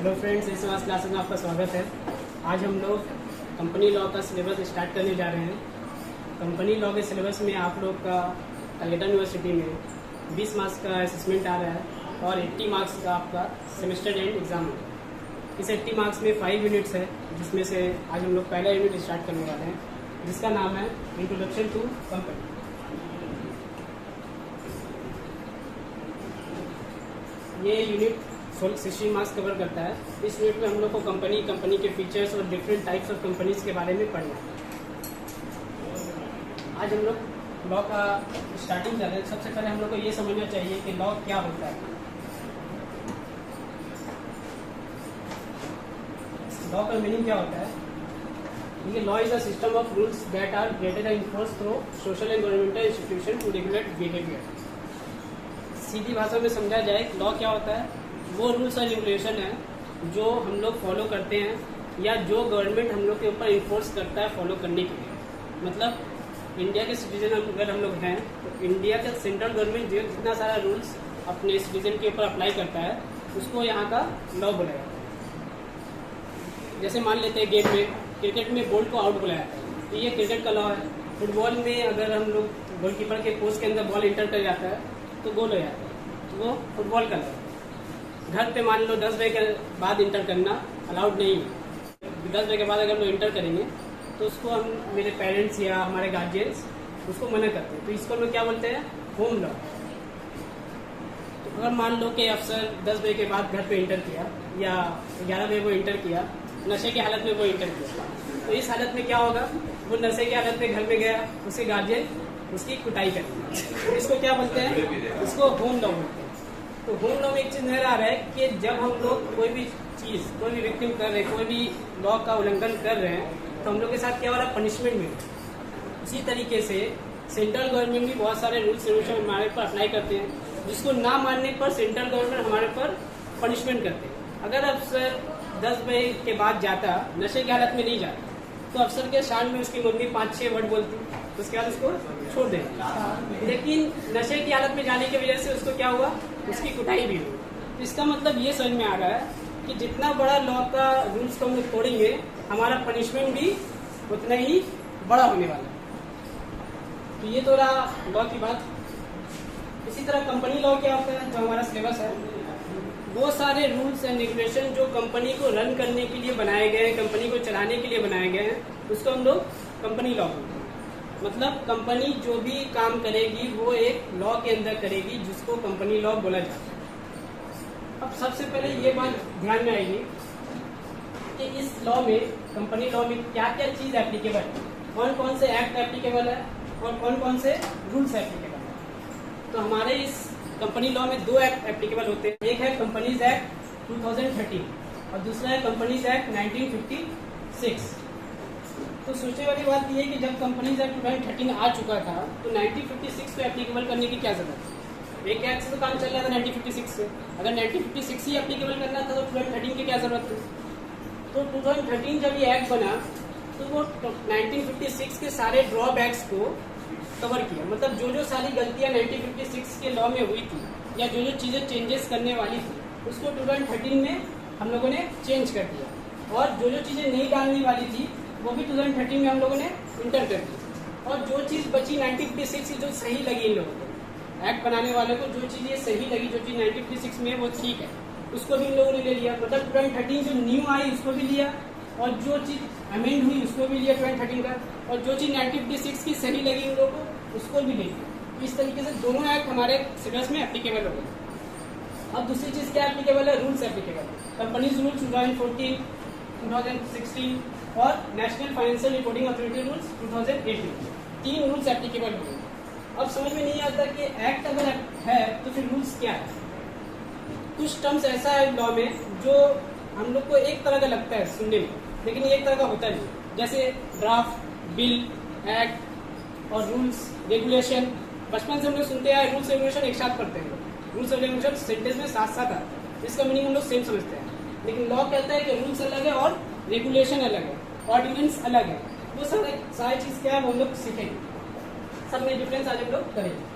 Hello friends, इस class में आपका स्वागत है। आज हम लोग कंपनी लॉ का सिलेबस स्टार्ट करने जा रहे हैं। कंपनी लॉ के सिलेबस में आप लोग का कलकत्ता यूनिवर्सिटी में 20 मार्क्स का असेसमेंट आ रहा है और 80 मार्क्स का आपका सेमेस्टर एंड एग्ज़ाम है। इस 80 मार्क्स में 5 यूनिट्स है, जिसमें से आज हम लोग पहला यूनिट स्टार्ट करने वाले हैं, जिसका नाम है इंट्रोडक्शन टू कंपनी। ये यूनिट 16 मार्क्स कवर करता है। इस यूनिट में हम लोग को कंपनी के फीचर्स और डिफरेंट टाइप्स ऑफ कंपनीज के बारे में पढ़ना है। आज हम लोग लॉ का स्टार्टिंग कर रहे हैं। सबसे पहले हम लोग को ये समझना चाहिए कि लॉ क्या होता है। लॉ का मीनिंग क्या होता है? देखिए, law is a system of rules that are created and enforced through social and governmental institution to regulate behaviour. सीधी भाषा में समझा जाए, लॉ क्या होता है? वो रूल्स और रेगुलेशन है जो हम लोग फॉलो करते हैं या जो गवर्नमेंट हम लोग के ऊपर इन्फोर्स करता है फॉलो करने के लिए। मतलब इंडिया के सिटीजन अगर हम लोग हैं तो इंडिया का सेंट्रल गवर्नमेंट जो जितना सारा रूल्स अपने सिटीजन के ऊपर अप्लाई करता है उसको यहाँ का लॉ बोला जाता है। जैसे मान लेते हैं गेम में, क्रिकेट में बॉल को आउट बुलाया जाता है तो ये क्रिकेट का लॉ है। फुटबॉल में अगर हम लोग गोलकीपर के पोस्ट के अंदर बॉल इंटर कर जाता है तो गोल हो जाता है, तो वो फुटबॉल का लॉ है। घर पे मान लो 10 बजे के बाद इंटर करना अलाउड नहीं है। 10 बजे के बाद अगर लोग इंटर करेंगे तो उसको हम मेरे पेरेंट्स या हमारे गार्जियंस उसको मना करते हैं, तो इसको लोग क्या बोलते हैं? Home law. तो अगर मान लो कि अफसर 10 बजे के बाद घर पे इंटर किया या 11 बजे वो इंटर किया, नशे की हालत में वो इंटर किया, तो इस हालत में क्या होगा? वो नशे की हालत में घर में गया, उसके गार्जियन उसकी कुटाई करेंगे। इसको क्या बोलते हैं? इसको होम लॉ बोलते हैं। तो होम लॉ में एक चीज नजर आ रहा है कि जब हम लोग कोई भी चीज, कोई भी विक्टिम कर रहे हैं, कोई भी लॉ का उल्लंघन कर रहे हैं, तो हम लोग के साथ क्या हो रहा है? पनिशमेंट मिल रहा है। इसी तरीके से सेंट्रल गवर्नमेंट भी बहुत सारे रूल्स रेगुलेशन हमारे पर अप्लाई करते हैं, जिसको ना मानने पर सेंट्रल गवर्नमेंट हमारे पर पनिशमेंट करते हैं। अगर अफसर 10 बजे के बाद जाता, नशे की हालत में नहीं जाता, तो अफसर के शान में उसकी मम्मी 5-6 वर्ड बोलती, तो उसके बाद उसको छोड़ दें। लेकिन नशे की हालत में जाने की वजह से उसको क्या हुआ? उसकी कुटाई भी हुई। तो इसका मतलब ये समझ में आ रहा है कि जितना बड़ा लॉ का रूल्स को हम लोग तोड़ेंगे, हमारा पनिशमेंट भी उतना ही बड़ा होने वाला है। तो ये तो रहा लॉ की बात। इसी तरह कंपनी लॉ क्या होता है, जो हमारा सिलेबस है, वो सारे रूल्स एंड रेगुलेशन जो कंपनी को रन करने के लिए बनाए गए हैं, कंपनी को चलाने के लिए बनाए गए हैं, उसको हम लोग कंपनी लॉ बोलते हैं। मतलब कंपनी जो भी काम करेगी वो एक लॉ के अंदर करेगी, जिसको कंपनी लॉ बोला जाता है। अब सबसे पहले ये बात ध्यान में आएगी कि इस लॉ में, कंपनी लॉ में क्या क्या चीज एप्लीकेबल है, कौन कौन से एक्ट एप्लीकेबल है और कौन कौन से रूल्स एप्लीकेबल है। तो हमारे इस कंपनी लॉ में 2 एक्ट एप्लीकेबल होते हैं। एक है कंपनीज एक्ट 2013 और दूसरा है कंपनीज एक्ट 1956। तो सोचने वाली बात यह है कि जब कंपनीज एक्ट 2013 आ चुका था तो 1956 को एप्लीकेबल करने की क्या जरूरत है? एक एक्ट से तो काम चल रहा था 1956 से। अगर 1956 ही एप्लीकेबल करना था तो 2013 की क्या जरूरत थी? तो 2013 जब ये एक्ट बना तो वो 1956 के सारे ड्रॉबैक्स को कवर किया। मतलब जो जो सारी गलतियां 1956 के लॉ में हुई थी या जो जो चीजें चेंजेस करने वाली थी, उसको 2013 में हम लोगों ने चेंज कर दिया। और जो जो चीजें नहीं डालने वाली थी वो भी 2013 में हम लोगों ने इंटर कर दी। और जो चीज़ बची 1956 की, जो सही लगी इन लोगों को, एक्ट बनाने वाले को जो चीज़ ये सही लगी, जो चीज़ 1956 में वो ठीक है, उसको भी इन लोगों ने ले लिया। मतलब 2013 जो न्यू आई उसको भी लिया और जो चीज़ अमेंड हुई उसको भी लिया 2013 का, और जो चीज़ 1956 की सही लगी इन लोगों को उसको भी ले लिया। इस तरीके से दोनों एक्ट हमारे सिलेबस में एप्लीकेबल हो गए। अब दूसरी चीज़ क्या एप्लीकेबल है? Rules applicable. कंपनीज रूल 2014, 2016 और national financial reporting authority rules 2018। 3 rules applicable हो गए। अब समझ में नहीं आता कि एक्ट अगर है तो फिर रूल्स क्या है। कुछ टर्म्स ऐसा है लॉ में जो हम लोग को एक तरह का लगता है सुनने में, लेकिन ये एक तरह का होता नहीं। जैसे ड्राफ्ट, बिल, एक्ट और रूल्स रेगुलेशन। बचपन से हम लोग सुनते हैं, रूल्स रेगुलेशन एक साथ पढ़ते हैं। रूल्स और रेगुलेशन सेंटेंस में साथ साथ आता है, इसका मीनिंग हम लोग सेम समझते हैं। लेकिन लॉ कहता है कि रूल्स अलग है और रेगुलेशन अलग है, ऑर्डिनेंस अलग है। वो सारी चीज क्या है वो हम लोग सीखेंगे, सब में डिफरेंस आज हम लोग करेंगे।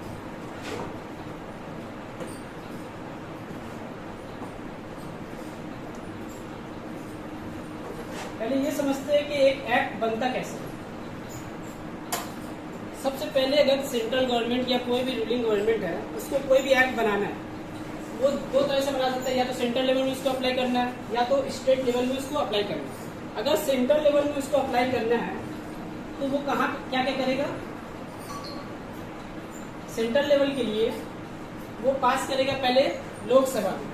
पहले ये समझते हैं कि एक एक्ट बनता कैसे है। सबसे पहले अगर सेंट्रल गवर्नमेंट या कोई भी रूलिंग गवर्नमेंट है उसको कोई भी एक्ट बनाना है, वो दो तरह से बना सकता है, या तो सेंट्रल लेवल में उसको अप्लाई करना है या तो स्टेट लेवल में उसको अप्लाई करना है। अगर सेंट्रल लेवल में उसको अप्लाई करना है तो वो कहाँ क्या क्या करेगा, सेंट्रल लेवल के लिए वो पास करेगा पहले लोकसभा में।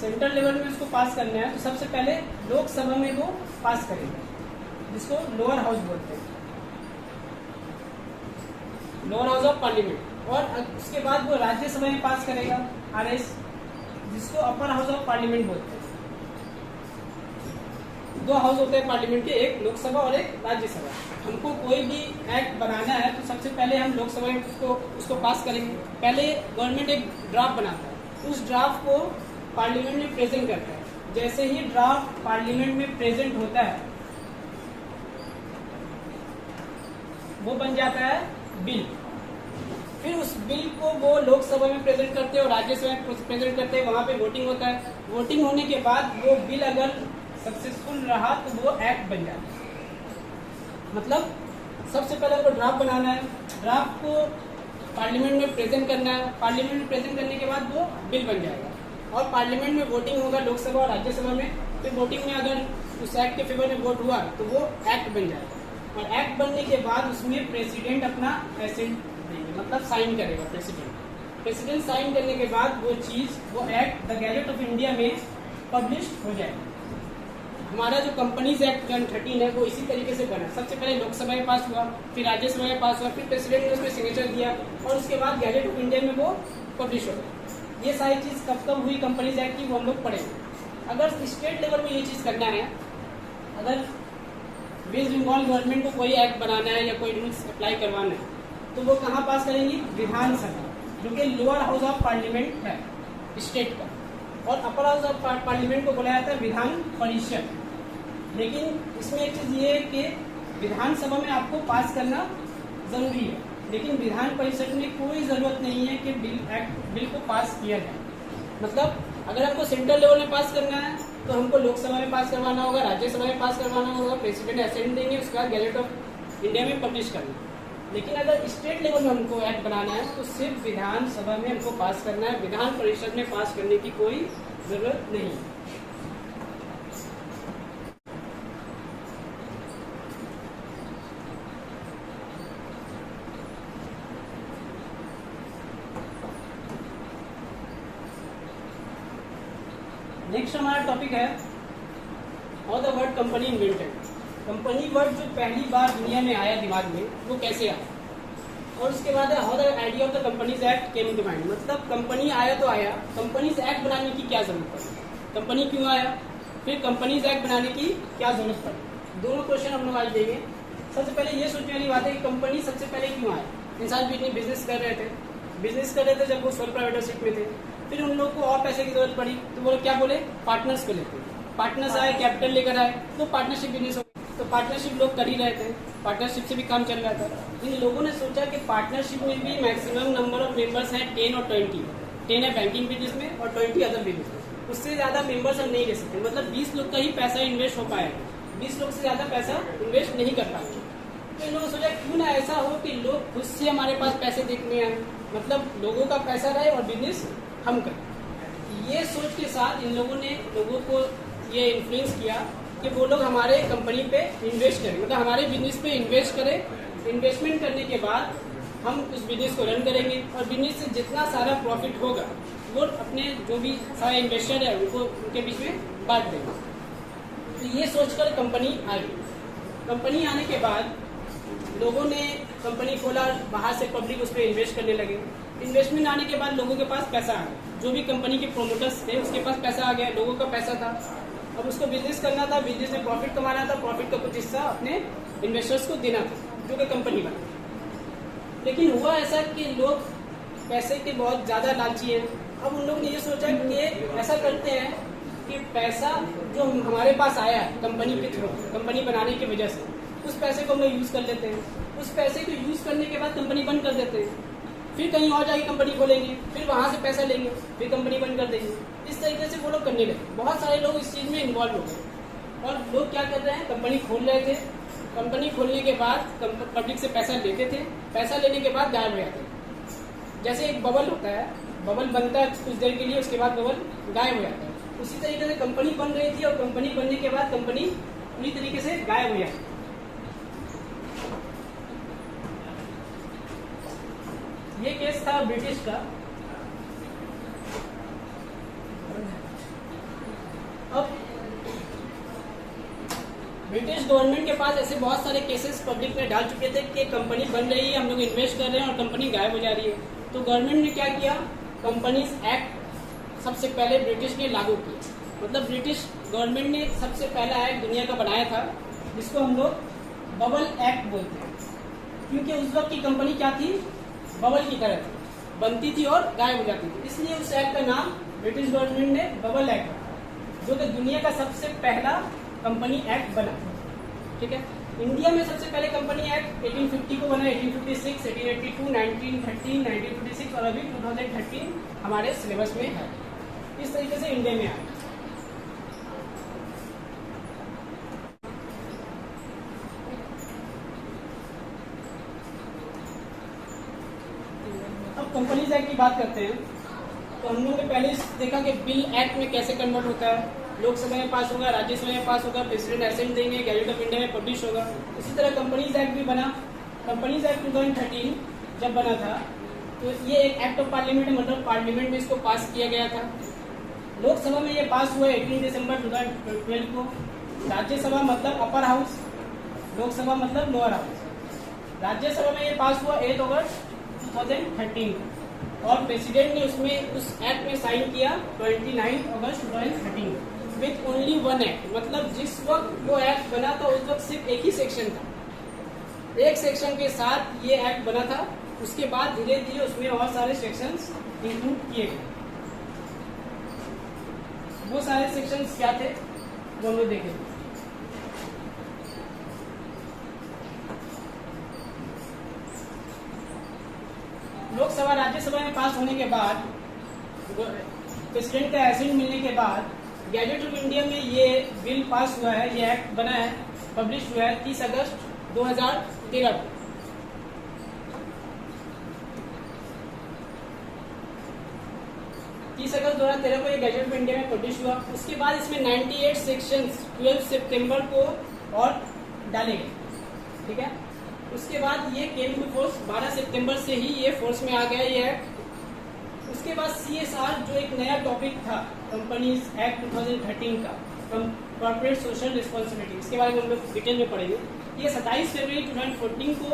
सेंट्रल लेवल में उसको पास करना है तो सबसे पहले लोकसभा में वो पास करेगा, जिसको लोअर हाउस बोलते हैं, लोअर हाउस ऑफ पार्लियामेंट। और उसके बाद वो राज्यसभा में पास करेगा, आरएस, जिसको अपर हाउस ऑफ पार्लियामेंट बोलते हैं। दो हाउस होते हैं पार्लियामेंट के, एक लोकसभा और एक राज्यसभा। हमको कोई भी एक्ट बनाना है तो सबसे पहले हम लोकसभा में उसको पास करेंगे। पहले गवर्नमेंट एक ड्राफ्ट बनाता है, उस ड्राफ्ट को पार्लियामेंट में प्रेजेंट करता है। जैसे ही ड्राफ्ट पार्लियामेंट में प्रेजेंट होता है वो बन जाता है बिल। फिर उस बिल को वो लोकसभा में प्रेजेंट करते हैं और राज्यसभा में प्रेजेंट करते हैं, वहां पे वोटिंग होता है। वोटिंग होने के बाद वो बिल अगर सक्सेसफुल रहा तो वो एक्ट बन जाता है। मतलब सबसे पहले आपको ड्राफ्ट बनाना है, ड्राफ्ट को पार्लियामेंट में प्रेजेंट करना है, पार्लियामेंट में प्रेजेंट करने के बाद वो बिल बन जाएगा और पार्लियामेंट में वोटिंग होगा लोकसभा और राज्यसभा में। फिर वोटिंग में अगर उस एक्ट के फेवर में वोट हुआ तो वो एक्ट बन जाएगा और एक्ट बनने के बाद उसमें प्रेसिडेंट अपना एसेंट देंगे, मतलब साइन करेगा प्रेसिडेंट साइन करने के बाद वो चीज, वो act the gadget of India में पब्लिश हो जाएगा। हमारा जो कंपनीज एक्ट 13 है वो इसी तरीके से बना। सबसे पहले लोकसभा में पास हुआ, फिर राज्यसभा में पास हुआ, फिर प्रेसिडेंट ने उसमें सिग्नेचर दिया और उसके बाद गैजेट ऑफ इंडिया में वो पब्लिश हो गया। ये सारी चीज कब कब हुई कंपनीज एक्ट की वो हम लोग पढ़ेंगे। अगर स्टेट लेवल में ये चीज करना है, अगर वेस्ट बंगाल गवर्नमेंट को कोई एक्ट बनाना है या कोई रूल्स अप्लाई करवाना है तो वो कहाँ पास करेंगी, विधानसभा, जो कि लोअर हाउस ऑफ पार्लियामेंट है स्टेट का, और अपर हाउस ऑफ पार्लियामेंट को बुलाया जाता है विधान परिषद। लेकिन इसमें एक चीज ये है कि विधानसभा में आपको पास करना जरूरी है, लेकिन विधान परिषद में कोई जरूरत नहीं है कि बिल को पास किया जाए। मतलब अगर हमको सेंट्रल लेवल में पास करना है तो हमको लोकसभा में पास करवाना होगा, राज्यसभा में पास करवाना होगा, प्रेसिडेंट असेंट देंगे, उसके बाद गैजेट ऑफ इंडिया में पब्लिश करना। लेकिन अगर स्टेट लेवल में हमको एक्ट बनाना है तो सिर्फ विधानसभा में हमको पास करना है, विधान परिषद में पास करने की कोई जरूरत नहीं है। नेक्स्ट हमारा टॉपिक है how the word company invented. Company word जो पहली बार दुनिया में आया दिमाग में वो कैसे आया, और उसके बाद है how the idea of the companies act came to mind. मतलब कंपनी आया तो आया, कंपनीज एक्ट बनाने की क्या जरूरत पड़ी, कंपनी क्यों आया, फिर कंपनीज एक्ट बनाने की क्या जरूरत पड़ी। दोनों क्वेश्चन हम लोग आज देंगे। सबसे पहले ये सोचने वाली बात है कि कंपनी सबसे पहले क्यों आया। इंसान भी इतनी बिजनेस कर रहे थे जब वो सोल प्रोप्राइटरशिप में थे, फिर उन लोग को और पैसे की जरूरत पड़ी तो वो क्या बोले, पार्टनर्स को लेते। पार्टनर्स आए, कैपिटल लेकर आए तो पार्टनरशिप बिजनेस हो गई। तो पार्टनरशिप लोग कर ही रहे थे, पार्टनरशिप से भी काम चल रहा था। इन लोगों ने सोचा कि पार्टनरशिप में भी मैक्सिमम नंबर ऑफ मेंबर्स हैं 10 और 20। 10 है बैंकिंग बिजनेस में और 20 अदर बिजनेस में। उससे ज्यादा मेंबर्स हम नहीं ले सकते, मतलब 20 लोग का ही पैसा इन्वेस्ट हो पाएगा, 20 लोग से ज्यादा पैसा इन्वेस्ट नहीं कर पाएंगे। तो इन लोगों ने सोचा क्यों ना ऐसा हो कि लोग खुद से हमारे पास पैसे देखने आए, मतलब लोगों का पैसा रहे और बिजनेस हम करें। ये सोच के साथ इन लोगों ने लोगों को ये इन्फ्लुएंस किया कि वो लोग हमारे कंपनी पे इन्वेस्ट करें, मतलब हमारे बिजनेस पे इन्वेस्ट करें। इन्वेस्टमेंट करने के बाद हम उस बिजनेस को रन करेंगे और बिजनेस से जितना सारा प्रॉफिट होगा वो अपने जो भी सारे इन्वेस्टर है उनको उनके बीच में बांट देंगे। तो ये सोचकर कंपनी आई। कंपनी आने के बाद लोगों ने कंपनी खोला, बाहर से पब्लिक उस पर इन्वेस्ट करने लगे। इन्वेस्टमेंट आने के बाद लोगों के पास पैसा आ गया, जो भी कंपनी के प्रोमोटर्स थे उसके पास पैसा आ गया, लोगों का पैसा था। अब उसको बिजनेस करना था, बिजनेस में प्रॉफिट कमाना था, प्रॉफिट का कुछ हिस्सा अपने इन्वेस्टर्स को देना था, जो कि कंपनी बना। लेकिन हुआ ऐसा कि लोग पैसे के बहुत ज़्यादा लालची हैं। अब उन लोगों ने ये सोचा कि ऐसा करते हैं कि पैसा जो हमारे पास आया है कंपनी के थ्रू, कंपनी बनाने की वजह से, उस पैसे को हम लोग यूज़ कर लेते हैं। उस पैसे को यूज़ करने के बाद कंपनी बंद कर देते हैं, फिर कहीं और जाके कंपनी खोलेंगे, फिर वहाँ से पैसा लेंगे, फिर कंपनी बंद कर देंगे। इस तरीके से वो लोग करने लगे। बहुत सारे लोग इस चीज़ में इन्वॉल्व हो गए। और लोग क्या कर रहे हैं, कंपनी खोल रहे थे, कंपनी खोलने के बाद पब्लिक से पैसा लेते थे, पैसा लेने के बाद गायब हो जाते थे। जैसे एक बबल होता है, बबल बनता है कुछ देर के लिए, उसके बाद बबल गायब हो जाता है। उसी तरीके से कंपनी बन रही थी और कंपनी बनने के बाद कंपनी पूरी तरीके से गायब हो जाती। ये केस था ब्रिटिश का। अब ब्रिटिश गवर्नमेंट के पास ऐसे बहुत सारे केसेस पब्लिक में डाल चुके थे कि कंपनी बन रही है, हम लोग इन्वेस्ट कर रहे हैं और कंपनी गायब हो जा रही है। तो गवर्नमेंट ने क्या किया, कंपनीज एक्ट सबसे पहले ब्रिटिश ने लागू किया। मतलब ब्रिटिश गवर्नमेंट ने सबसे पहला एक्ट दुनिया का बनाया था, जिसको हम लोग बबल एक्ट बोलते हैं, क्योंकि उस वक्त की कंपनी क्या थी, बबल की तरह थी, बनती थी और गायब हो जाती थी। इसलिए उस एक्ट का नाम ब्रिटिश गवर्नमेंट ने बबल एक्ट रखा, जो कि दुनिया का सबसे पहला कंपनी एक्ट बना। ठीक है, इंडिया में सबसे पहले कंपनी एक्ट 1850 को बना, 1856, 1882, 1913, 1956 और अभी 2013 हमारे सिलेबस में है। इस तरीके से इंडिया में आया। अब कंपनीज एक्ट की बात करते हैं, तो हम लोगों ने पहले देखा कि बिल एक्ट में कैसे कन्वर्ट होता है, लोकसभा में पास होगा, राज्यसभा में पास होगा, प्रेसिडेंट असेंट देंगे, गैजेट ऑफ इंडिया में पब्लिश होगा। इसी तरह कंपनीज एक्ट भी बना। कंपनीज एक्ट 2013 जब बना था तो ये एक एक्ट ऑफ पार्लियामेंट है, मतलब पार्लियामेंट में इसको पास किया गया था। लोकसभा में ये पास हुआ 18 दिसंबर 2012 को। राज्यसभा मतलब अपर हाउस, लोकसभा मतलब लोअर हाउस। राज्यसभा में ये पास हुआ 8 अगस्त 2013 को और प्रेसिडेंट ने उसमें उस एक्ट में साइन किया 29 अगस्त 2013 विथ ओनली वन एक्ट। मतलब जिस वक्त वो एक्ट बना था उस वक्त सिर्फ एक ही सेक्शन था, एक सेक्शन के साथ ये एक्ट बना था। उसके बाद धीरे धीरे उसमें और सारे सेक्शंस इंक्लूड किए गए। वो सारे सेक्शंस क्या थे वो हम लोग देखेंगे। लोकसभा राज्यसभा में पास होने के बाद, प्रेसिडेंट का एसेंट मिलने के बाद गैजेट ऑफ इंडिया में ये बिल पास हुआ है, ये एक्ट बना है, पब्लिश हुआ है 30 अगस्त 2013 को। अगस्त 2013 को ये गैजेट ऑफ इंडिया में पब्लिश हुआ। उसके बाद इसमें 98 सेक्शंस 12 सितंबर को और डाले गए। ठीक है, उसके बाद ये केम टू फोर्स 12 सितंबर से ही ये फोर्स में आ गया ये एक्ट। उसके बाद CSR जो एक नया टॉपिक था कंपनीज एक्ट 2013 का, कॉर्पोरेट सोशल रिस्पॉन्सिबिलिटी, इसके बारे में हम लोग डिटेल में पढ़ेंगे। ये 27 फरवरी 2014 को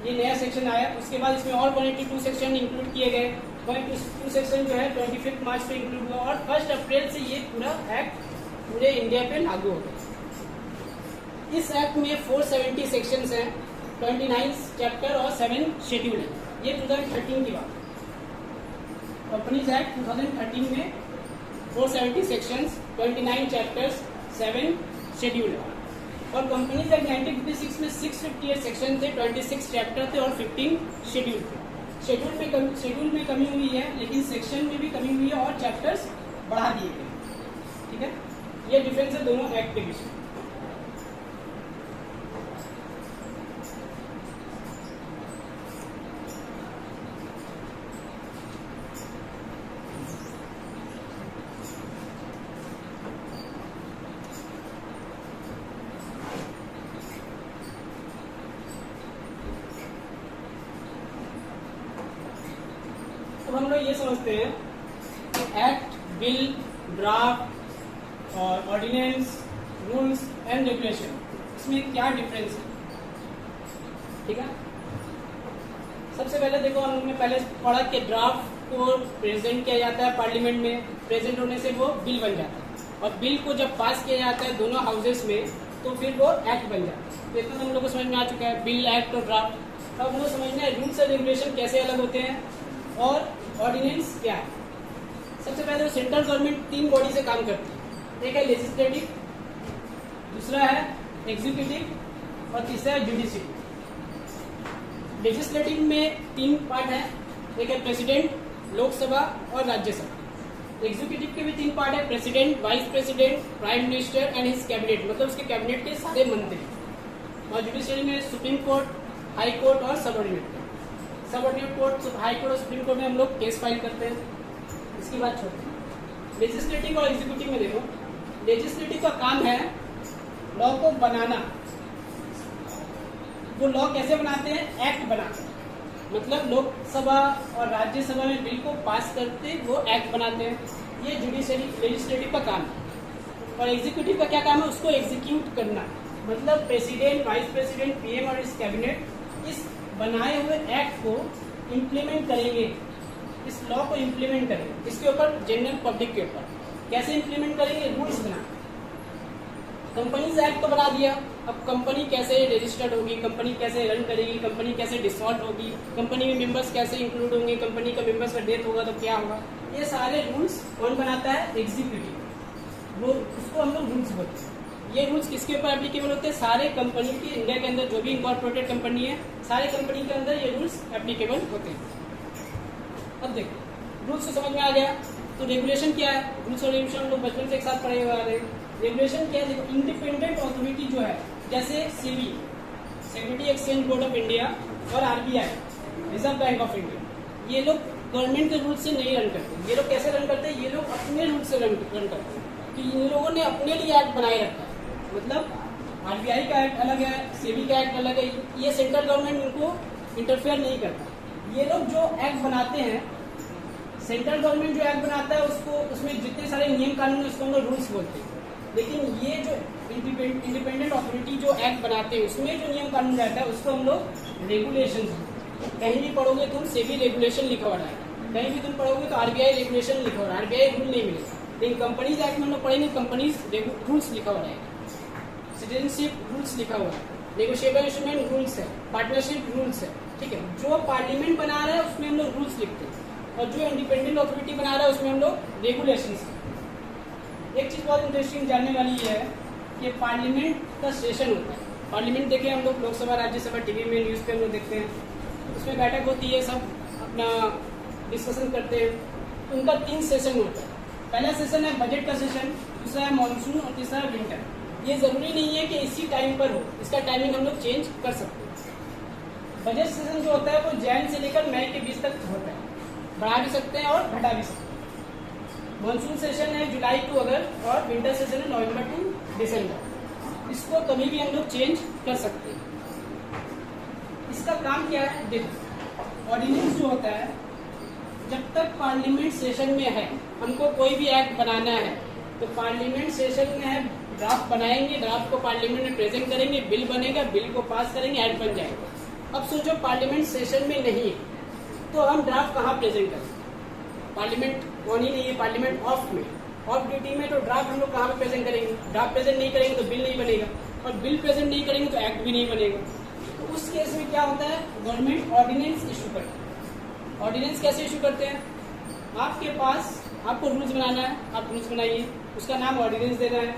ये नया सेक्शन आया। उसके बाद इसमें और 182 सेक्शन इंक्लूड किए गए। 182 सेक्शन जो है 25 मार्च पे इंक्लूड हुआ और 1 अप्रैल से ये पूरा एक्ट पूरे इंडिया पे लागू हो गया। इस एक्ट में 470 सेक्शंस हैं, 29 चैप्टर और 7 शेड्यूल है। ये 2013 की बात है। कंपनीज एक्ट 2013 में 470 सेक्शंस, 29 चैप्टर्स, 7 शेड्यूल है। और कंपनीज एक्ट 1956 में 658 सेक्शन थे, 26 चैप्टर थे और 15 शेड्यूल थे। शेड्यूल में कमी हुई है, लेकिन सेक्शन में भी कमी हुई है और चैप्टर्स बढ़ा दिए गए। ठीक है, ये डिफरेंस है दोनों एक्ट के बीच में। हम लोग ये समझते हैं कि एक्ट, बिल, ड्राफ्ट और ऑर्डिनेंस, रूल्स एंड रेगुलेशन, इसमें क्या डिफरेंस है। ठीक है, सबसे पहले देखो हम लोग ने पहले पढ़ा कि ड्राफ्ट को प्रेजेंट किया जाता है पार्लियामेंट में, प्रेजेंट होने से वो बिल बन जाता है और बिल को जब पास किया जाता है दोनों हाउसेस में तो फिर वो एक्ट बन जाता है। तो इतना हम लोग को समझ में आ चुका है बिल, एक्ट और ड्राफ्ट। अब हम लोग समझना है रूल्स एंड रेगुलेशन कैसे अलग होते हैं और ऑर्डिनेंस क्या है। सबसे पहले तो सेंट्रल गवर्नमेंट 3 बॉडी से काम करती है। एक है लेजिस्लेटिव, दूसरा है एग्जीक्यूटिव और तीसरा है जुडिशरी। लेजिस्लेटिव में 3 पार्ट है, एक है प्रेसिडेंट, लोकसभा और राज्यसभा। एग्जीक्यूटिव के भी 3 पार्ट है, president, vice president, prime minister and his cabinet, मतलब उसके कैबिनेट के सारे मंत्री। और जुडिशरी में सुप्रीम कोर्ट, हाई कोर्ट और subordinate court. Subordinate court, high court और सुप्रीम कोर्ट में हम लोग केस फाइल करते हैं, इसकी बात छोड़ते हैं। लेजिस्लेटिव और एग्जीक्यूटिव में देखो, लेजिस्लेटिव का काम है लॉ को बनाना। वो लॉ कैसे बनाते हैं? एक्ट बनाते हैं, मतलब लोकसभा और राज्यसभा में बिल को पास करते वो एक्ट बनाते हैं। ये जुडिशरी लेजिस्लेटिव का काम है। और एग्जीक्यूटिव का क्या काम है? उसको एग्जीक्यूट करना, मतलब प्रेसिडेंट, वाइस प्रेसिडेंट, पीएम और इस कैबिनेट इस बनाए हुए एक्ट को इम्प्लीमेंट करेंगे, इस लॉ को इम्प्लीमेंट करेंगे। इसके ऊपर जनरल पब्लिक के ऊपर कैसे इम्प्लीमेंट करेंगे? रूल्स बना। कंपनीज एक्ट तो बना दिया, अब कंपनी कैसे रजिस्टर्ड होगी, कंपनी कैसे रन करेगी, कंपनी कैसे डिसॉल्व होगी, कंपनी में मेंबर्स कैसे इंक्लूड होंगे, कंपनी का मेंबर्स का डेथ होगा तो क्या होगा, ये सारे रूल्स कौन बनाता है? एग्जीक्यूटिव। वो उसको हम लोग रूल्स बोलते हैं। ये रूल्स किसके ऊपर एप्लीकेबल होते हैं? सारे कंपनी की, इंडिया के अंदर जो भी इनकॉर्पोरेटेड कंपनी है, सारे कंपनी के अंदर ये रूल्स एप्लीकेबल होते हैं। अब देखो रूल्स तो समझ में आ गया, तो रेगुलेशन क्या है? रूल्स और रेगुलेशन हम लोग बचपन से एक साथ पढ़े हुए आ रहे हैं। रेगुलेशन क्या है? देखो, इंडिपेंडेंट अथॉरिटी जो है, जैसे SEBI, security exchange board of India, और RBI, reserve bank of India, ये लोग गवर्नमेंट के रूल से नहीं रन करते। ये लोग कैसे रन करते हैं? ये लोग अपने रूल से रन करते हैं। तो इन लोगों ने अपने लिए एक्ट बनाए रखा है, मतलब आरबीआई का एक्ट अलग है, सेबी का एक्ट अलग है, ये सेंट्रल गवर्नमेंट इनको इंटरफेयर नहीं करता। ये लोग जो एक्ट बनाते हैं, सेंट्रल गवर्नमेंट जो एक्ट बनाता है उसको, उसमें जितने सारे नियम कानून है उसको हम लोग रूल्स बोलते हैं। लेकिन ये जो इंडिपेंडेंट अथॉरिटी जो एक्ट बनाते हैं उसमें जो नियम कानून रहता है उसको हम लोग रेगुलेशन। कहीं भी पढ़ोगे तुम सेबी रेगुलेशन लिखा हुआ है, कहीं भी तुम पढ़ोगे तो आरबीआई रेगुलेशन लिखा हुआ है, आरबीआई रूल नहीं मिलेगा। लेकिन कंपनीज एक्ट में हम लोग पढ़ेंगे कंपनीज रूल्स लिखा हुआ है, सिटीजनशिप रूल्स लिखा हुआ है, नेगोशिएशन रूल्स है, पार्टनरशिप रूल्स है, ठीक है। जो पार्लियामेंट बना रहा है उसमें हम लोग रूल्स लिखते हैं, और जो इंडिपेंडेंट अथॉरिटी बना रहा है उसमें हम लोग रेगुलेशन। एक चीज बहुत इंटरेस्टिंग जानने वाली है कि पार्लियामेंट का सेशन होता है। पार्लियामेंट देखे हम लोग, लोकसभा, राज्यसभा, टीवी में, न्यूज़ पे हम लोग देखते हैं, उसमें बैठक होती है, सब अपना डिस्कशन करते हैं। उनका 3 सेशन होता है। पहला सेशन है बजट का सेशन, दूसरा है मानसून और तीसरा है विंटर। ये जरूरी नहीं है कि इसी टाइम पर हो, इसका टाइमिंग हम लोग चेंज कर सकते हैं। बजट सेशन जो होता है वो जैन से लेकर मई के बीच तक होता है, बढ़ा भी सकते हैं और घटा भी सकते हैं। मानसून सेशन है जुलाई टू अगस्त, और विंटर सेशन है नवंबर टू दिसंबर। इसको कभी भी हम लोग चेंज कर सकते हैं। इसका काम क्या है? देखो, ऑर्डिनेंस जो होता है, जब तक पार्लियामेंट सेशन में है, हमको कोई भी एक्ट बनाना है तो पार्लियामेंट सेशन में है, ड्राफ्ट बनाएंगे, ड्राफ्ट को पार्लियामेंट में प्रेजेंट करेंगे, बिल बनेगा, बिल को पास करेंगे, एक्ट बन जाएगा। अब सोचो पार्लियामेंट सेशन में नहीं है तो हम ड्राफ्ट कहाँ प्रेजेंट करें? पार्लियामेंट ऑन ही नहीं है, पार्लियामेंट ऑफ में, ऑफ ड्यूटी में, तो ड्राफ्ट हम लोग कहाँ पे प्रेजेंट करेंगे? ड्राफ्ट प्रेजेंट नहीं करेंगे तो बिल नहीं बनेगा, और बिल प्रेजेंट नहीं करेंगे तो एक्ट भी नहीं बनेगा। तो उस केस में क्या होता है? गवर्नमेंट ऑर्डिनेंस इशू करती है। ऑर्डिनेंस कैसे इशू करते हैं? आपके पास, आपको रूल्स बनाना है, आप रूल्स बनाइए, उसका नाम ऑर्डिनेंस देना है।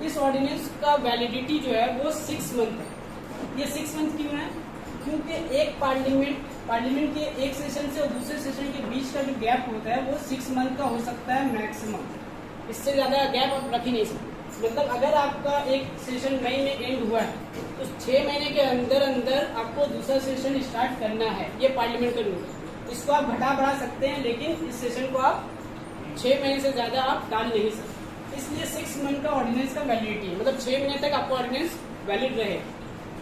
इस ऑर्डिनेंस का वैलिडिटी जो है वो 6 मंथ है। ये 6 मंथ क्यों है? क्योंकि एक पार्लियामेंट के एक सेशन से और दूसरे सेशन के बीच का जो गैप होता है वो 6 मंथ का हो सकता है मैक्सिमम। इससे ज्यादा गैप आप रख ही नहीं सकते। मतलब अगर आपका एक सेशन मई में एंड हुआ है तो 6 महीने के अंदर अंदर आपको दूसरा सेशन स्टार्ट करना है। ये पार्लियामेंट का रूल है। इसको आप घटा बढ़ा सकते हैं, लेकिन इस सेशन को आप 6 महीने से ज्यादा आप डाल नहीं सकते। इसलिए 6 मंथ का ऑर्डिनेंस का वैलिडिटी है, मतलब 6 महीने तक आपको ऑर्डिनेंस वैलिड रहे,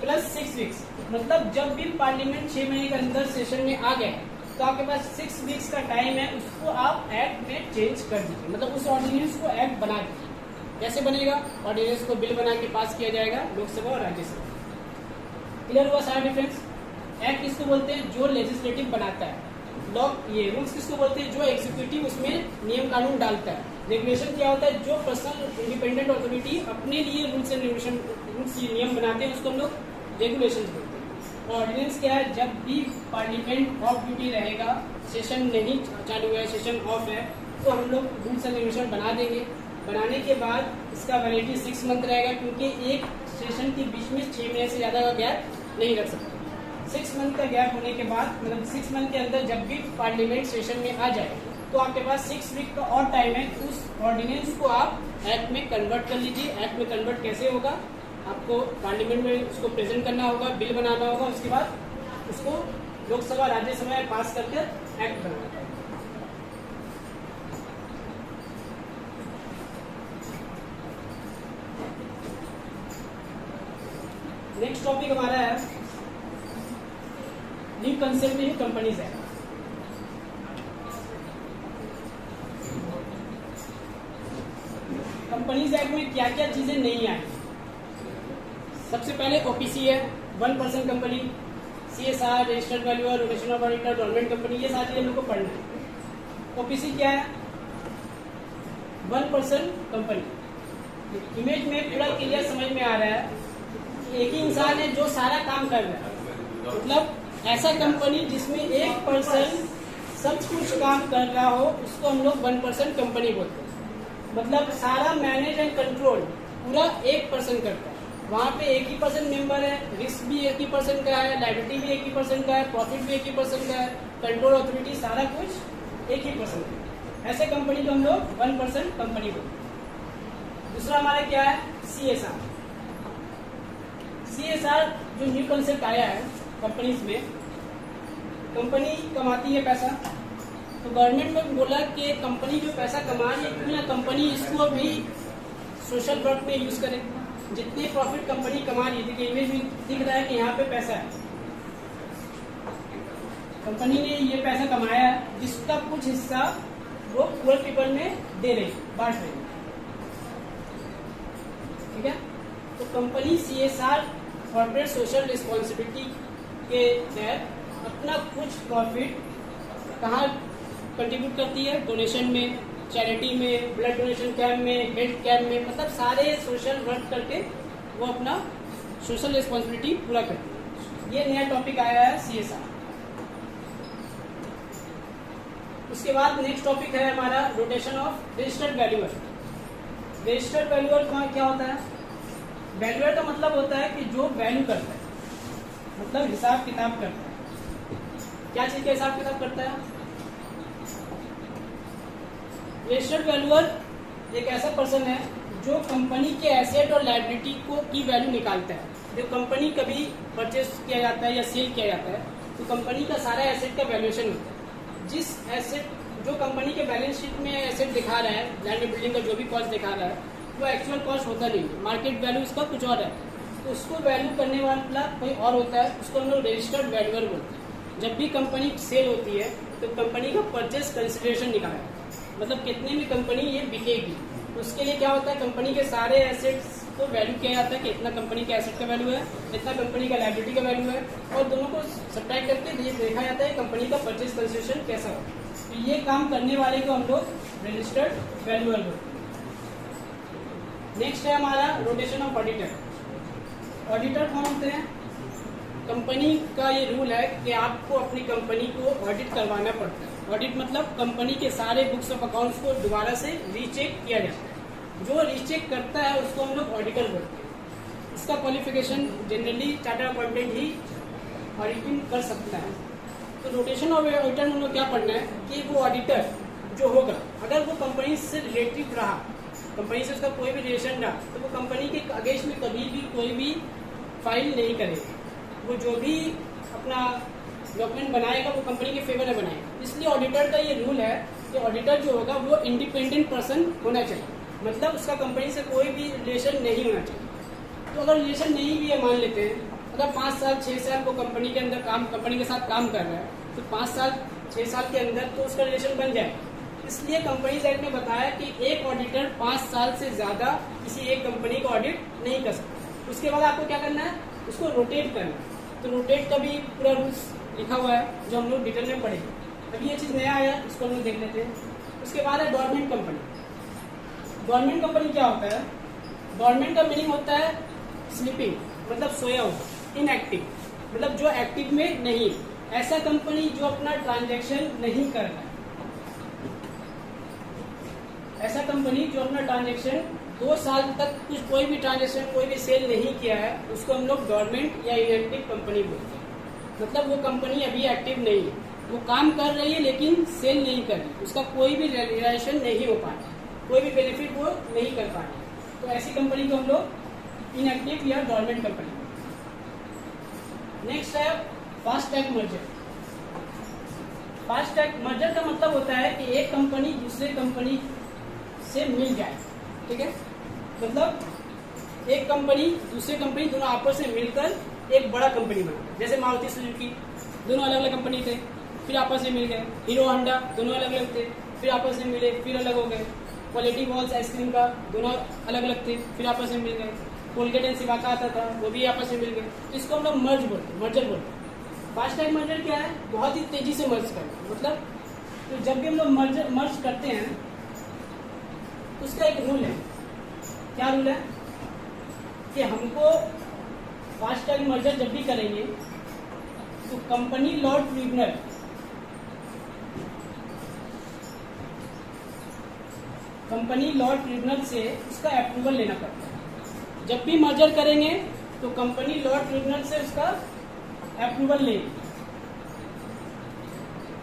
प्लस 6 वीक्स। मतलब जब भी पार्लियामेंट 6 महीने के अंदर सेशन में आ गए तो आपके पास 6 वीक्स का टाइम है, उसको आप एक्ट में चेंज कर दीजिए, मतलब उस ऑर्डिनेंस को एक्ट बना दीजिए। कैसे बनेगा? ऑर्डिनेंस को बिल बना के पास किया जाएगा लोकसभा और राज्यसभा। क्लियर हुआ सारा डिफरेंस? एक्ट किसको बोलते हैं? जो लेजिस्लेटिव बनाता है। लॉ, ये रूल्स किसको बोलते हैं? जो एग्जीक्यूटिव उसमें नियम कानून डालता है। रेगुलेशन क्या होता है? जो पर्सनल इंडिपेंडेंट अथॉरिटी अपने लिए रूल्स एंड रेगुलेशन, रूल्स नियम बनाते हैं, उसको हम लोग रेगुलेशन बोलते हैं। ऑर्डिनेंस क्या है? जब भी पार्लियामेंट ऑफ ड्यूटी रहेगा, सेशन नहीं चालू है, सेशन ऑफ है, तो हम लोग रूल्स एंड रेगुलेशन बना देंगे। बनाने के बाद इसका वैलिडिटी 6 मंथ रहेगा, क्योंकि एक सेशन के बीच में 6 महीने से ज़्यादा का गैप नहीं रख सकते। 6 मंथ का गैप होने के बाद, मतलब 6 मंथ के अंदर जब भी पार्लियामेंट सेशन में आ जाए तो आपके पास 6 वीक का और टाइम है। उस ऑर्डिनेंस को आप एक्ट में कन्वर्ट कर लीजिए। एक्ट में कन्वर्ट कैसे होगा, आपको पार्लियामेंट में उसको प्रेजेंट करना होगा, बिल बनाना होगा, उसके बाद उसको लोकसभा राज्यसभा में पास करके एक्ट बनाना होगा। नेक्स्ट टॉपिक हमारा है new concept in companies act. Companies act में क्या क्या चीजें नहीं आई। सबसे पहले ओपीसी है, 1% company, CSR, registered valuer, rotation of auditor, government company, ये सारी चीजें को पढ़ना है। ओपीसी क्या है, 1% कंपनी। इमेज में पूरा क्लियर समझ में आ रहा है, एक ही इंसान है जो सारा काम कर रहा है। मतलब ऐसा कंपनी जिसमें 1% सब कुछ काम कर रहा हो, उसको हम लोग 1% कंपनी बोलते हैं। मतलब सारा मैनेज एंड कंट्रोल पूरा 1% करता है। वहाँ पे 1% मेंबर है, रिस्क भी 1% का है, लायबिलिटी भी 1% का है, प्रॉफिट भी 1% का है, कंट्रोल अथॉरिटी सारा कुछ 1% का। ऐसे कंपनी को हम लोग 1% कंपनी बोलते हैं। दूसरा हमारा क्या है, सीएसआर। सीएसआर जो न्यू कंसेप्ट आया है कंपनीज में, कंपनी कमाती है पैसा, तो गवर्नमेंट ने बोला कि कंपनी जो पैसा कमा रही है क्यों ना कंपनी इसको भी सोशल वर्क में यूज करे। जितने प्रॉफिट कंपनी कमा रही है, देखिए इमेज में दिख रहा है कि यहाँ पे पैसा है, कंपनी ने ये पैसा कमाया है, जिसका कुछ हिस्सा वो पुअर पीपल में दे रही, बांट रही। ठीक है, तो company CSR corporate social responsibility के तहत अपना कुछ प्रॉफिट कहाँ कंट्रीब्यूट करती है, डोनेशन में, चैरिटी में, ब्लड डोनेशन कैंप में, हेल्थ कैंप में, मतलब सारे सोशल वर्क करके वो अपना सोशल रिस्पॉन्सिबिलिटी पूरा करती है। ये नया टॉपिक आया है सीएसआर। उसके बाद नेक्स्ट टॉपिक है हमारा rotation of registered valuer. Registered valuer क्या होता है, वैल्यूअर का मतलब होता है कि जो वैल्यू करता है, मतलब हिसाब किताब करता है। क्या चीज का हिसाब किताब करता है, रजिस्टर्ड वैल्यूअर एक ऐसा पर्सन है जो कंपनी के एसेट और लायबिलिटी को की वैल्यू निकालता है। जब कंपनी कभी परचेज किया जाता है या सेल किया जाता है, तो कंपनी का सारा एसेट का वैल्यूएशन होता है। जिस एसेट जो कंपनी के बैलेंस शीट में एसेट दिखा रहा है, लैंड बिल्डिंग का जो भी कॉस्ट दिखा रहा है, वो एक्चुअल कॉस्ट होता नहीं है, मार्केट वैल्यू उसका कुछ और है। तो उसको वैल्यू करने वाला कोई और होता है, उसको हम लोग रजिस्टर्ड वैल्यूअर बोलते हैं। जब भी कंपनी सेल होती है तो कंपनी का परचेज कंसिडरेशन निकाला है, मतलब कितने में कंपनी ये बिकेगी। उसके लिए क्या होता है, कंपनी के सारे एसेट्स को वैल्यू किया जाता है कि इतना कंपनी का एसेट का वैल्यू है, इतना कंपनी का लायबिलिटी का वैल्यू है, और दोनों को सब्ट्रैक्ट करके देखा जाता है कंपनी का परचेज कंसिडरेशन कैसा हो। तो ये काम करने वाले को हम लोग रजिस्टर्ड वैल्यूअर बोलते हैं। नेक्स्ट है हमारा रोटेशन ऑफ ऑडिटर। ऑडिटर कौन होते हैं, कंपनी का ये रूल है कि आपको अपनी कंपनी को ऑडिट करवाना पड़ता है। ऑडिट मतलब कंपनी के सारे बुक्स ऑफ अकाउंट्स को दोबारा से रीचेक किया जाता है। जो रीचेक करता है उसको हम लोग ऑडिटर बोलते हैं। इसका क्वालिफिकेशन जनरली चार्टर्ड अकाउंटेंट ही ऑडिटिंग कर सकता है। तो रोटेशन ऑफ ऑडिटर में हम लोग क्या पढ़ना है कि वो ऑडिटर जो होगा, अगर वो कंपनी से रिलेटिव रहा, कंपनी से उसका कोई भी रिलेशन रहा, तो वो कंपनी के अगेंस्ट में कभी भी कोई भी फाइल नहीं करेगा। वो जो भी अपना डॉक्यूमेंट बनाएगा वो कंपनी के फेवर में बनाएगा। इसलिए ऑडिटर का ये रूल है कि ऑडिटर जो होगा वो इंडिपेंडेंट पर्सन होना चाहिए, मतलब उसका कंपनी से कोई भी रिलेशन नहीं होना चाहिए। तो अगर रिलेशन नहीं भी है, मान लेते हैं अगर 5 साल 6 साल वो कंपनी के अंदर कंपनी के साथ काम कर रहा है, तो 5 साल 6 साल के अंदर तो उसका रिलेशन बन जाए। इसलिए कंपनीज एक्ट ने बताया कि एक ऑडिटर 5 साल से ज्यादा किसी एक कंपनी का ऑडिट नहीं कर सकता। उसके बाद आपको क्या करना है, उसको रोटेट करना है। तो रोटेट का भी पूरा रूल्स लिखा हुआ है जो हम लोग डिटेल में पढ़ेंगे। अभी ये चीज़ नया आया, इसको हम लोग देख लेते हैं। उसके बाद है गवर्नमेंट कंपनी। गवर्नमेंट कंपनी क्या होता है, गवर्नमेंट का मीनिंग होता है स्लीपिंग, मतलब सोया हुआ, इनएक्टिव, मतलब जो एक्टिव में नहीं, ऐसा कंपनी जो अपना ट्रांजैक्शन नहीं कर रहा है, ऐसा कंपनी जो अपना ट्रांजैक्शन 2 साल तक कोई भी ट्रांजैक्शन कोई भी सेल नहीं किया है, उसको हम लोग गवर्नमेंट या इनएक्टिव कंपनी बोलते हैं। मतलब वो कंपनी अभी एक्टिव नहीं है, वो काम कर रही है लेकिन सेल नहीं कर रही, उसका कोई भी रियलाइजेशन नहीं हो पा रहा, कोई भी बेनिफिट वो नहीं कर पा रही, तो ऐसी कंपनी को हम लोग इनएक्टिव या डोरमेंट कंपनी। नेक्स्ट है fast track merger. Fast track merger का मतलब होता है कि एक कंपनी दूसरे कंपनी से मिल जाए, ठीक है, मतलब एक कंपनी दूसरे कंपनी दोनों आपस में मिलकर एक बड़ा कंपनी बना। जैसे मारुति सुजुकी दोनों अलग अलग कंपनी थे, फिर आपस में मिल गए। हीरो होंडा दोनों अलग अलग थे, फिर आपस में मिले, फिर अलग हो गए। क्वालिटी वॉल्स आइसक्रीम का दोनों अलग अलग थे, फिर आपस में मिल गए। कोलगेट एंड सिवाका आता था, वो भी आपस में मिल गए। तो इसको हम लोग मर्जर बोलते हैं। फास्ट ट्रैक मर्जर क्या है? बहुत ही तेजी से मर्ज करना। मतलब तो जब भी हम लोग मर्ज करते हैं तो उसका एक रूल है। क्या रूल है? कि हमको फास्ट ट्रैक मर्जर जब भी करेंगे तो कंपनी लॉ ट्रिब्यूनल से उसका अप्रूवल लेना पड़ता है। जब भी मर्जर करेंगे तो कंपनी लॉ ट्रिब्यूनल से उसका अप्रूवल लेंगे।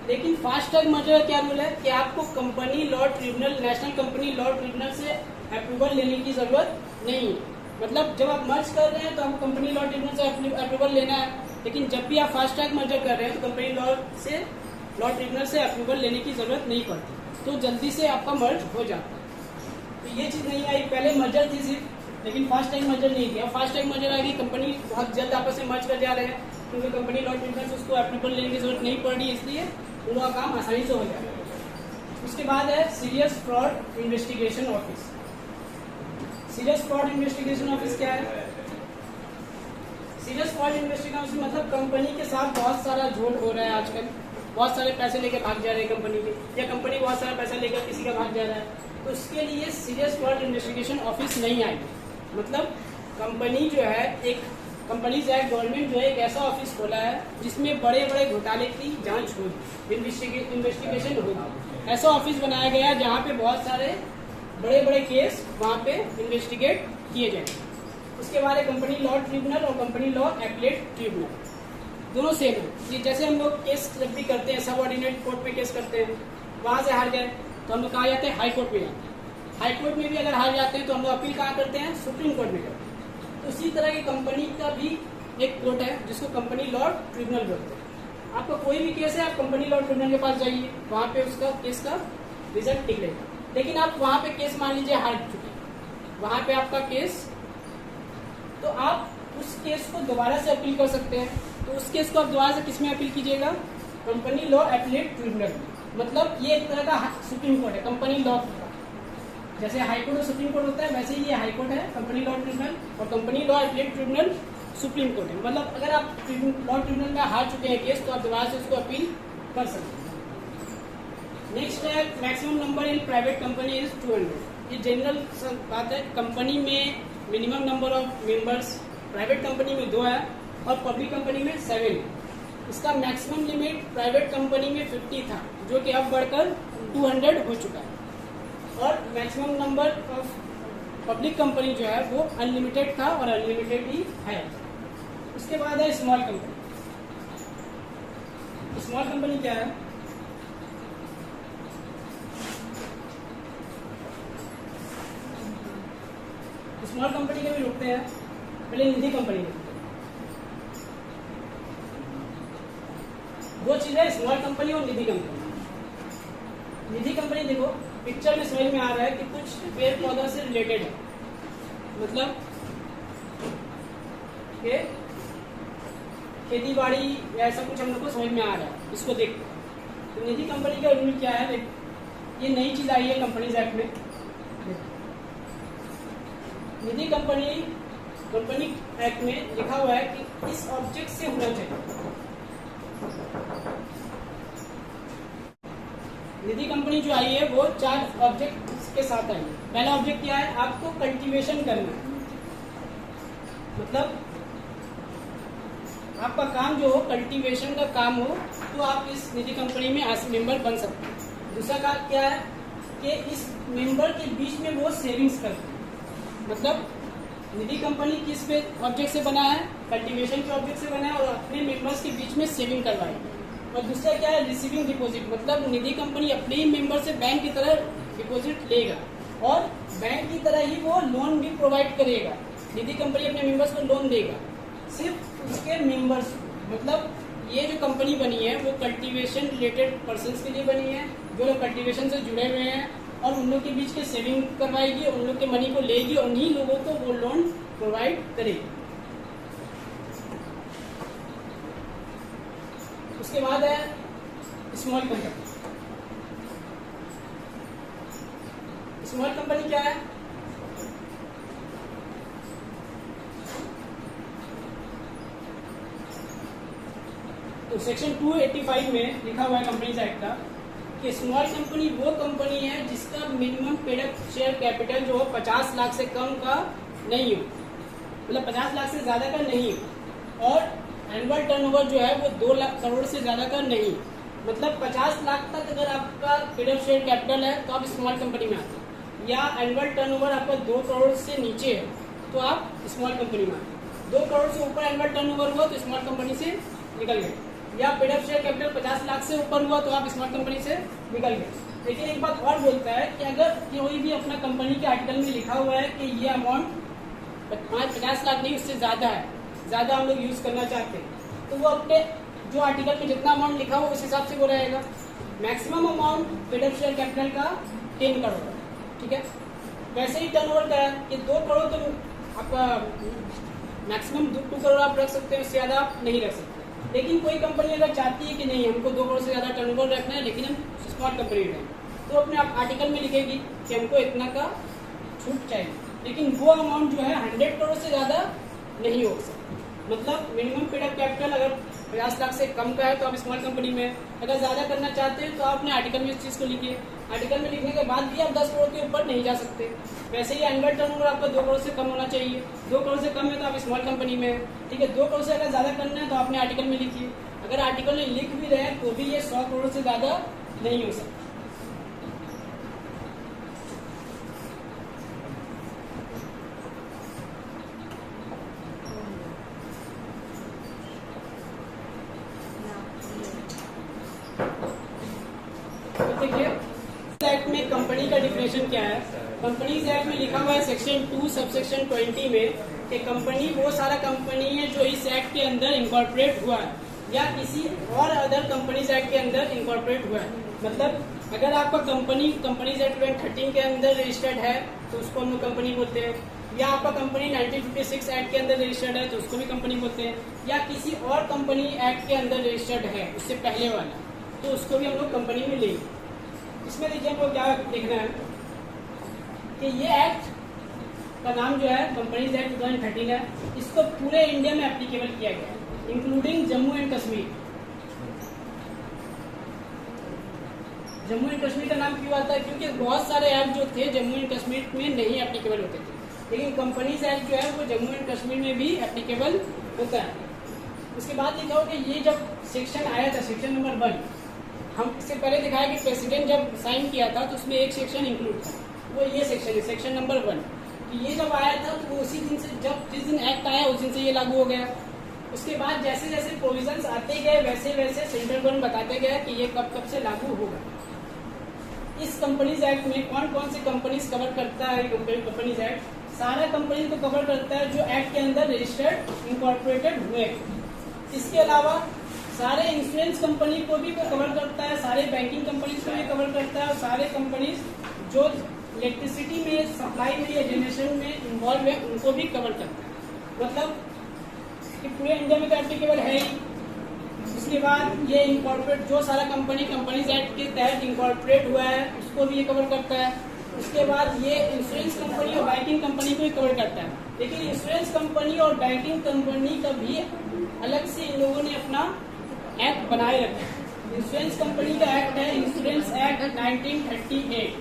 लेकिन फास्ट ट्रैक मर्जर का क्या रूल है कि आपको company law tribunal, national company law tribunal से अप्रूवल लेने की जरूरत नहीं है। मतलब जब आप मर्ज कर रहे हैं तो आपको कंपनी लॉ ट्रिब्यूनल से अप्रूवल लेना है, लेकिन जब भी आप फास्ट ट्रैक मर्जर कर रहे हैं तो कंपनी लॉ ट्रिब्यूनल से अप्रूवल लेने की जरूरत नहीं पड़ती, तो जल्दी से आपका मर्ज हो जाता है। तो ये चीज नहीं आई, पहले मर्जर थी सिर्फ, लेकिन फास्ट ट्रैक मर्जर नहीं किया। फास्ट ट्रैक मर्जर आ गई, कंपनी बहुत जल्द आपस में मर्ज कर जा रहे हैं क्योंकि कंपनी लॉ ट्रिब्यूनल से उसको अप्रूवल लेने की जरूरत नहीं पड़ रही, इसलिए उनका काम आसानी से हो जाएगा। उसके बाद है serious fraud investigation office. Serious fraud investigation office क्या है? सीरियस फ्रॉड इन्वेस्टिगेशन ऑफिस मतलब कंपनी के साथ बहुत सारा झूठ हो रहा है आजकल, बहुत सारे पैसे लेकर भाग जा रहे हैं कंपनी के, या कंपनी बहुत सारा पैसा लेकर किसी का भाग जा रहा है, तो उसके लिए सीरियस फ्रॉड इन्वेस्टिगेशन ऑफिस नहीं आएगी। मतलब कंपनी जो है, एक कंपनीज एक्ट गवर्नमेंट जो है एक ऐसा ऑफिस खोला है जिसमें बड़े बड़े घोटाले की जांच होगी, इन्वेस्टिगेशन होगी। ऐसा ऑफिस बनाया गया है जहाँ पे बहुत सारे बड़े बड़े केस वहाँ पे इन्वेस्टिगेट किए जाएंगे। उसके बाद कंपनी लॉ ट्रिब्यूनल और कंपनी लॉ एपीलेट ट्रिब्यूनल दोनों सेम है। ये जैसे हम लोग केस जब भी करते हैं, सबऑर्डिनेट कोर्ट में केस करते हैं, वहाँ से हार गए तो हम लोग कहाँ जाते हैं? हाई कोर्ट में जाते हैं। हाई कोर्ट में भी अगर हार जाते हैं तो हम लोग अपील कहाँ करते हैं? सुप्रीम कोर्ट में करते हैं। तो उसी तरह की कंपनी का भी एक कोर्ट है जिसको कंपनी लॉ ट्रिब्यूनल बोलते हैं। आपका कोई भी केस है, आप कंपनी लॉ ट्रिब्यूनल के पास जाइए, वहाँ पे उसका केस का रिजल्ट निकलेगा। लेकिन आप वहाँ पे केस मान लीजिए हार चुके, वहाँ पे आपका केस, तो आप उस केस को दोबारा से अपील कर सकते हैं। तो उस केस को आप दोबारा से किसमें अपील कीजिएगा? Company law appellate tribunal. मतलब ये एक तरह का सुप्रीम कोर्ट है कंपनी लॉ का। जैसे हाई कोर्ट और सुप्रीम कोर्ट होता है, वैसे ही ये हाई कोर्ट है कंपनी लॉ ट्रिब्यूनल, और company law appellate tribunal supreme court है। मतलब अगर आप लॉ ट्रिब्यूनल में हार चुके हैं केस, तो आप दोबारा से उसको अपील कर सकते हैं। नेक्स्ट है maximum number in private company is 200। ये जनरल बात है। कंपनी में minimum number of members private company में 2 है और पब्लिक कंपनी में 7 है। इसका मैक्सिमम लिमिट प्राइवेट कंपनी में 50 था, जो कि अब बढ़कर 200 हो चुका है, और maximum number of public company जो है वो अनलिमिटेड था और अनलिमिटेड ही है। उसके बाद है स्मॉल कंपनी। स्मॉल कंपनी क्या है? स्मॉल कंपनी के भी रुकते हैं, पहले निधि कंपनी में। दो चीज है, स्मॉल कंपनी और निधि कंपनी। निधि कंपनी देखो पिक्चर में समझ में आ रहा है कि कुछ पेड़ पौधा से रिलेटेड है, मतलब कि खेती बाड़ी या ऐसा कुछ हम लोग को समझ में आ रहा है, इसको देखते हैं। तो निधि कंपनी का रूल क्या है? ये नई चीज आई है कंपनीज एक्ट में। निधि कंपनी एक्ट में लिखा हुआ है कि इस ऑब्जेक्ट से होना चाहिए। निधि कंपनी जो आई है वो 4 ऑब्जेक्ट के साथ आई है। पहला ऑब्जेक्ट क्या है? आपको कल्टीवेशन करना है, मतलब आपका काम जो हो, कल्टीवेशन का काम हो, तो आप इस निधि कंपनी में एज मेंबर बन सकते हैं। दूसरा काम क्या है कि इस मेंबर के बीच में वो सेविंग्स करते हैं। मतलब निधि कंपनी किस पे ऑब्जेक्ट से बना है? कल्टीवेशन के ऑब्जेक्ट से बना है, और अपने मेंबर्स के बीच में सेविंग करवाएगी। और दूसरा क्या है, रिसीविंग डिपॉजिट, मतलब निधि कंपनी अपने ही मेंबर से बैंक की तरह डिपॉजिट लेगा और बैंक की तरह ही वो लोन भी प्रोवाइड करेगा। निधि कंपनी अपने मेंबर्स को लोन देगा, सिर्फ उसके मेंबर्स, मतलब ये जो कंपनी बनी है वो कल्टीवेशन रिलेटेड पर्सन्स के लिए बनी है, जो लोग कल्टीवेशन से जुड़े हुए हैं, और उन लोग के बीच के सेविंग करवाएगी, उन लोग के मनी को लेगी और उन्हीं लोगों को वो लोन प्रोवाइड करेगी। उसके बाद है स्मॉल कंपनी। स्मॉल कंपनी क्या है? तो सेक्शन 285 में लिखा हुआ है कंपनीज एक्ट का कि स्मॉल कंपनी वो कंपनी है जिसका minimum paid up share capital जो हो 50 लाख से कम का नहीं हो, मतलब 50 लाख से ज्यादा का नहीं हो, और एनुअल टर्नओवर जो है वो 2 लाख करोड़ से ज्यादा का नहीं, मतलब 50 लाख तक अगर आपका पेड अप शेयर कैपिटल है तो आप स्मॉल कंपनी में आते हैं, या एनुअल टर्नओवर आपका 2 करोड़ से नीचे है तो आप स्मॉल कंपनी में आते हैं। 2 करोड़ से ऊपर एनुअल टर्नओवर हुआ तो स्मॉल कंपनी से निकल गए, या paid up share capital 50 lakh से ऊपर हुआ तो आप स्मॉल कंपनी से निकल गए। लेकिन एक बात और बोलता है कि अगर कोई भी अपना कंपनी के आर्टिकल में लिखा हुआ है कि ये अमाउंट 50 लाख नहीं उससे ज्यादा है, ज्यादा हम लोग यूज करना चाहते हैं, तो वो अपने जो आर्टिकल में जितना अमाउंट लिखा हुआ उस हिसाब से वो रहेगा। Maximum amount paid up share capital का 10 करोड़, ठीक है। वैसे ही टर्नओवर का है कि 2 करोड़ तो आपका मैक्सिमम 2 करोड़ आप रख सकते हैं, उससे ज्यादा आप नहीं रख सकते। लेकिन कोई कंपनी अगर चाहती है कि नहीं हमको 2 करोड़ से ज्यादा टर्नओवर रखना है लेकिन हम स्मॉल कंपनी रहें, तो अपने आर्टिकल में लिखेगी कि हमको इतना का छूट चाहिए, लेकिन वो अमाउंट जो है 100 करोड़ से ज्यादा नहीं हो सकता। मतलब मिनिमम पेड अप कैपिटल अगर 50 लाख से कम का है तो आप स्मॉल कंपनी में, अगर ज्यादा करना चाहते हैं तो आप अपने आर्टिकल में इस चीज को लिखिए। आर्टिकल में लिखने के बाद भी आप 10 करोड़ के ऊपर नहीं जा सकते। वैसे ही एनुअल टर्नओवर आपका 2 करोड़ से कम होना चाहिए, 2 करोड़ से कम है तो आप स्मॉल कंपनी में है, ठीक है। 2 करोड़ से अगर ज्यादा करना है तो अपने आर्टिकल में लिखिए। अगर आर्टिकल में लिख भी रहे हैं तो भी ये 100 करोड़ से ज्यादा नहीं हो सकता। एक्ट में कंपनी का डिफिनेशन क्या है? कंपनीज एक्ट में लिखा हुआ है सेक्शन 2 सबसेक्शन 20 में कि कंपनी वो सारा कंपनी है जो इस एक्ट के अंदर इनकॉर्पोरेट हुआ है या किसी और अदर कंपनीज एक्ट के अंदर इनकॉर्पोरेट हुआ है। मतलब अगर आपका कंपनीज एक्ट 13 के अंदर रजिस्टर्ड है तो उसको हम लोग कंपनी बोलते हैं, या आपका कंपनी 1956 एक्ट के अंदर रजिस्टर्ड है तो उसको भी कंपनी बोलते हैं, या किसी और कंपनी एक्ट के अंदर रजिस्टर्ड है उससे पहले वाला तो उसको भी हम लोग कंपनी में लेंगे। इसमें देखिए हमको क्या देखना है कि ये एक्ट का नाम जो है कंपनीज एक्ट 2013 है, इसको पूरे इंडिया में एप्लीकेबल किया गया है including Jammu and Kashmir. Jammu and Kashmir का नाम क्यों आता है? क्योंकि बहुत सारे एक्ट जो थे जम्मू एंड कश्मीर में नहीं एप्लीकेबल होते थे, लेकिन कंपनीज एक्ट जो है वो जम्मू एंड कश्मीर में भी एप्लीकेबल होता है। उसके बाद लिखा हो कि ये जब सेक्शन आया था, सेक्शन नंबर 1, हम इससे पहले दिखाया कि प्रेसिडेंट जब साइन किया था तो उसमें एक सेक्शन इंक्लूड था, वो ये सेक्शन है, सेक्शन नंबर 1। तो ये जब आया था तो वो उसी दिन से, जिस दिन एक्ट आया उस दिन से ये लागू हो गया। उसके बाद जैसे जैसे प्रोविजंस आते गए वैसे वैसे सेंट्रल गवर्नमेंट बताते गया कि ये कब कब से लागू होगा। इस कंपनीज एक्ट में कौन कौन सी कंपनीज कवर करता है? कंपनीज एक्ट सारा कंपनी को कवर करता है जो एक्ट के अंदर रजिस्टर्ड इनकॉर्पोरेटेड हुए। इसके अलावा सारे इंश्योरेंस कंपनी को भी कवर करता है, सारे बैंकिंग कंपनीज को भी कवर करता है, और सारे कंपनीज जो इलेक्ट्रिसिटी में सप्लाई में या जनरेशन में इन्वॉल्व है उनको भी कवर करता है। मतलब कि पूरे इंडिया में तो एप्लीकेबल है ही। उसके बाद ये इनकॉर्पोरेट जो सारा कंपनीज एक्ट के तहत इनकॉर्पोरेट हुआ है उसको भी ये कवर करता है। उसके बाद ये इंश्योरेंस कंपनी और बैंकिंग कंपनी को भी कवर करता है, लेकिन इंश्योरेंस कंपनी और बैंकिंग कंपनी का भी अलग से इन लोगों ने अपना एक्ट बनाए रखा है। इंश्योरेंस कंपनी का एक्ट है इंश्योरेंस एक्ट 1938,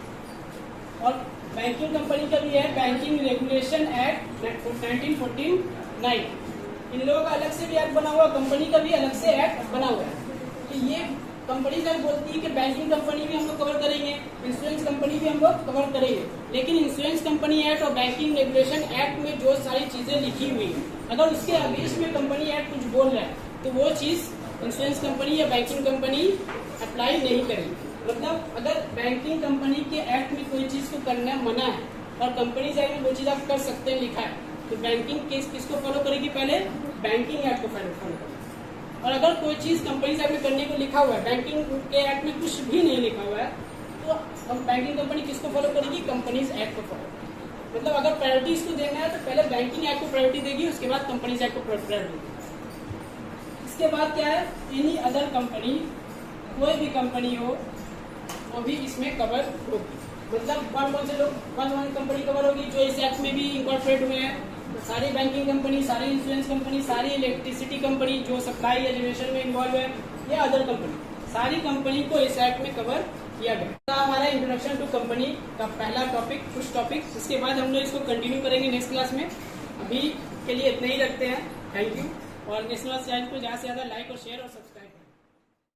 और बैंकिंग कंपनी का भी है बैंकिंग रेगुलेशन एक्ट 1949। इन लोगों का अलग से भी एक्ट बना हुआ, कंपनी का भी अलग से एक्ट बना हुआ है। तो ये कंपनी जब बोलती है कि बैंकिंग कंपनी भी हम लोग कवर करेंगे, इंश्योरेंस कंपनी भी हम लोग कवर करेंगे, लेकिन इंश्योरेंस कंपनी एक्ट और बैंकिंग रेगुलेशन एक्ट में जो सारी चीजें लिखी हुई है अगर उसके अगेंस्ट में कंपनी एक्ट कुछ बोल रहा है तो वो चीज इंश्योरेंस कंपनी या बैंकिंग कंपनी अप्लाई नहीं करेगी। मतलब अगर बैंकिंग कंपनी के एक्ट में कोई चीज को करना मना है और कंपनीज एक्ट में वो चीज आप कर सकते हैं लिखा है, तो बैंकिंग केस किसको फॉलो करेगी? पहले बैंकिंग एक्ट को फॉलो करेगी। और अगर कोई चीज कंपनीज एक्ट में करने को लिखा हुआ है, बैंकिंग के एक्ट में कुछ भी नहीं लिखा हुआ है, तो हम बैंकिंग कंपनी किसको फॉलो करेगी? कंपनीज एक्ट को फॉलो। मतलब अगर प्रायोरिटी इसको देना है तो पहले बैंकिंग एक्ट को प्रायोरिटी देगी, उसके बाद कंपनीज एक्ट को प्रायोरिटी देगी। इसके बाद क्या है? एनी अदर कंपनी, कोई भी कंपनी हो वो भी इसमें कवर होगी। मतलब कौन से लोग, कौन कंपनी कवर होगी? जो इस एक्ट में भी इंकॉर्पोरेट हुए हैं, सारी बैंकिंग कंपनी, सारी इंश्योरेंस कंपनी, सारी इलेक्ट्रिसिटी कंपनी जो सप्लाई या जनरेशन में इन्वॉल्व है, या अदर कंपनी, सारी कंपनी को इस एक्ट में कवर किया गया। तो हमारा इंट्रोडक्शन टू कंपनी का पहला टॉपिक, कुछ टॉपिक, इसके बाद हम लोग इसको कंटिन्यू करेंगे नेक्स्ट क्लास में। अभी के लिए इतना ही रखते हैं। Thank you. और नेशनल चैनल को ज़्यादा से ज़्यादा लाइक और शेयर और सब्सक्राइब